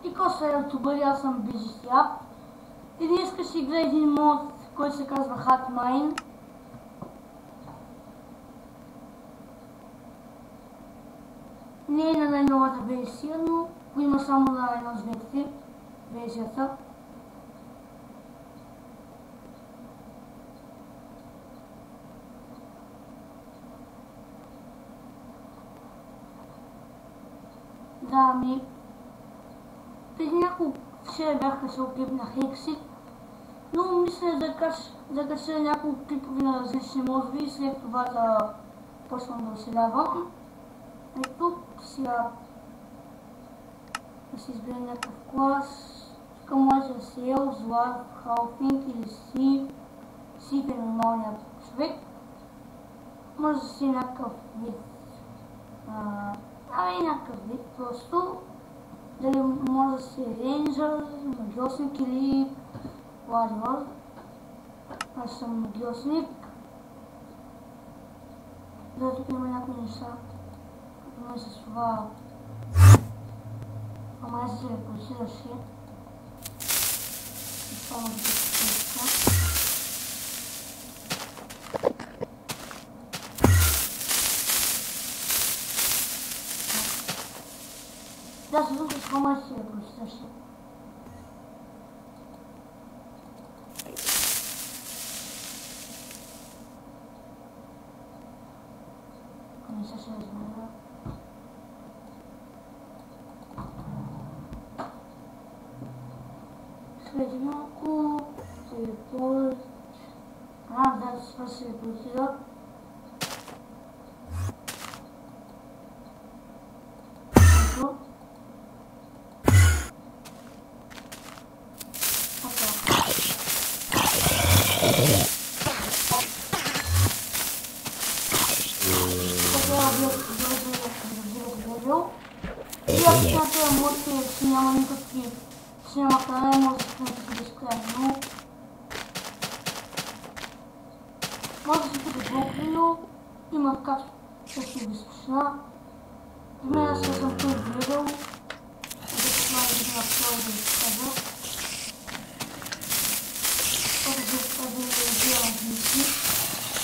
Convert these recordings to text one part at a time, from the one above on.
И коса е ютубър, аз съм BGCAP. И днес ще игра един мод, който се казва Hatmine. Не е на най-новата версия, но го има само на една от двете версията. Да, преди няколко вчера бях качал клип на Hexit, но мисля да кача няколко клипови на различни модове и след това да почвам да оселявам. И тук сега да си изберем някакъв клас. Тук може да си Ел, Злат, Халфинг или Сив е нормалният човек. Може да си някакъв вид. Някакъв вид просто. Дали може да си рейнджър, магиосник или владивър. Аз съм магиосник. Да, тук има някои неща. Като с това... Ама аз се репресираше. И това може да се така. Да, се случва с хама си репресираше. Не се ще разбира. След малко се репорт. Да, това се репортира. И ако смятате модите, че няма никакви снимакане, може да се дисплея, но може да се купи блок, има качество безпечна. В мен аз съм той гледал, да се това да видим актуално да ви покажа. Това да се покажа да видя английски,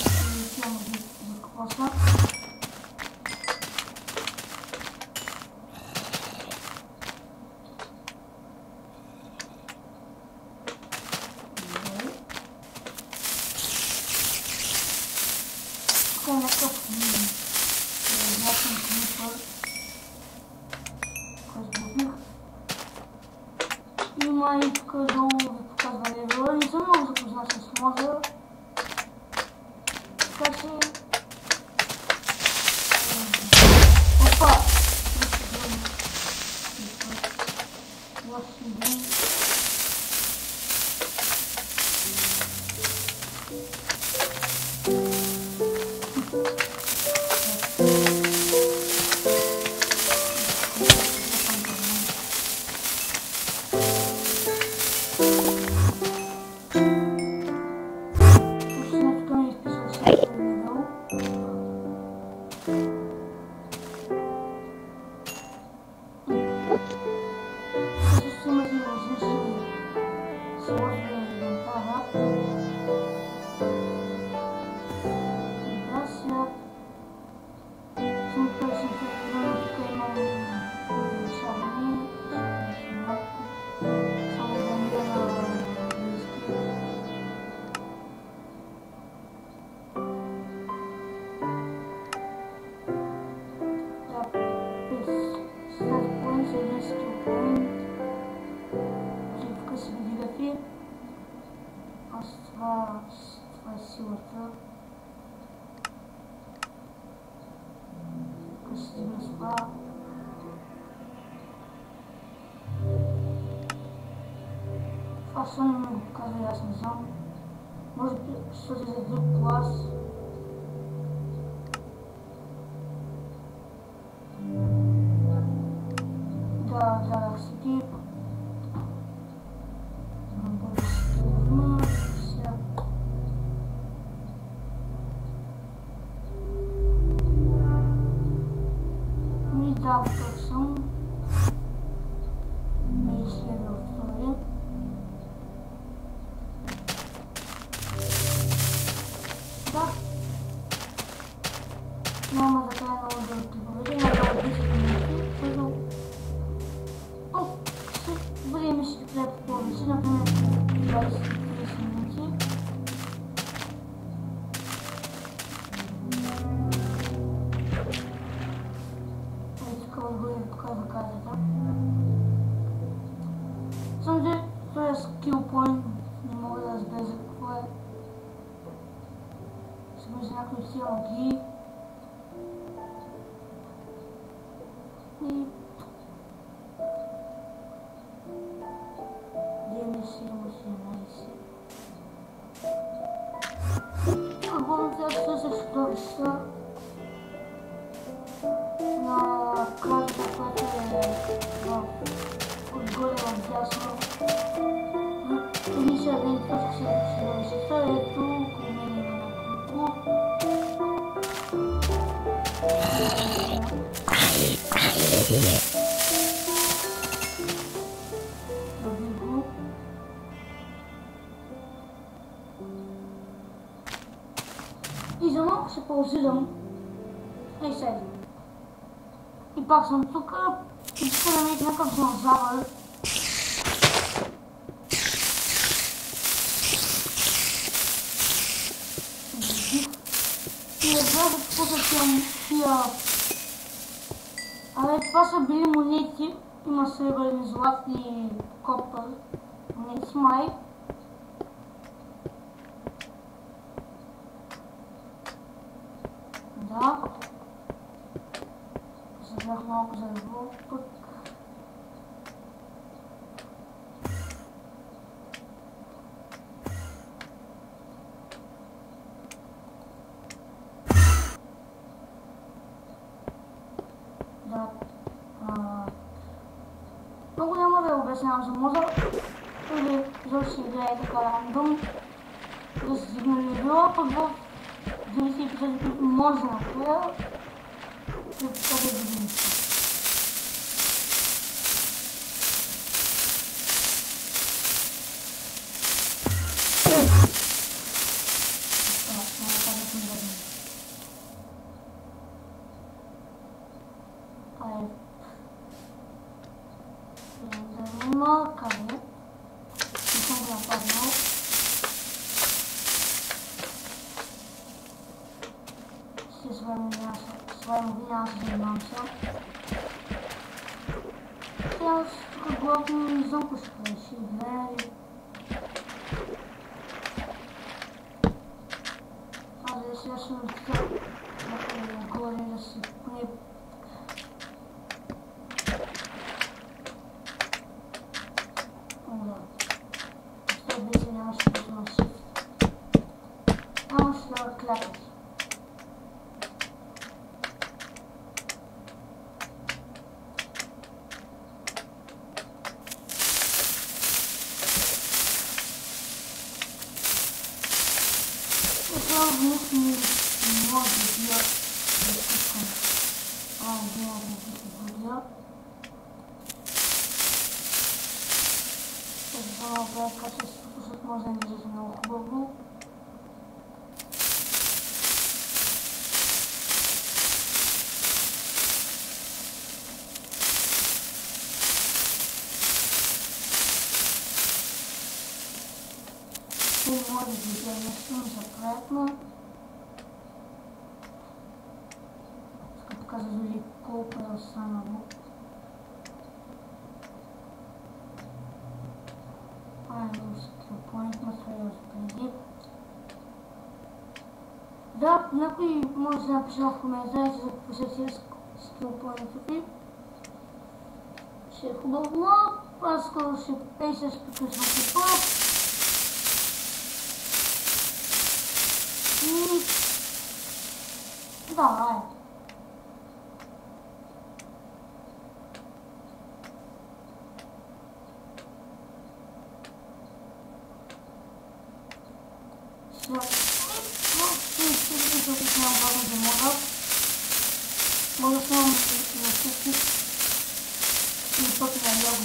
и да видя английски за какво са. Някакъв клипър, който сбухнах. Има и тук долу ви показва левела. Не съм много запознат с мода. Така че... Опа! Това е силата. Тук ще стигна с това. Това също не го показва, аз не знам. Може би ще се за друг клас. Да, скип. Да, съм. имам ги. И... Работа с сторища на картата, която е отгоре в дясно. Едни са идентификация с сторищата, ето около мен има няколко. И за малко се паузирам. Ей сега. И пак съм тук. И ще намерих някакъв динозавър. И не знам какво са тия... Абе, това са били монети. Има сребърни, златни, копър. Монети май. Да. Събрах малко за револ пък. Да. Много няма да я обяснявам за мода. Или защо се играе така рандом. Да се сигнализира, пък в 90 епизоди може да направя. И така да видим. Къде? Не съм го нападнал. Ще с вами няма се занимавам се. Сега тук главно извънко ще реши двери. Да сега ще настоя горе да си поне. Нямаше да има shift. Нямаше да клякаш. Това вниз не може да бия да изпускам. Не може да бия. Това направя качество, защото може да не излезе много хубаво. Не може да видя нещо незапретно. Като каза дали колко е останало. Да, някой може да напише в коментарите за какво се тия скилпоинтите. Ще е хубаво, но аз скоро ще приключвам клипа. И... да, може да снимам на всички и пък на много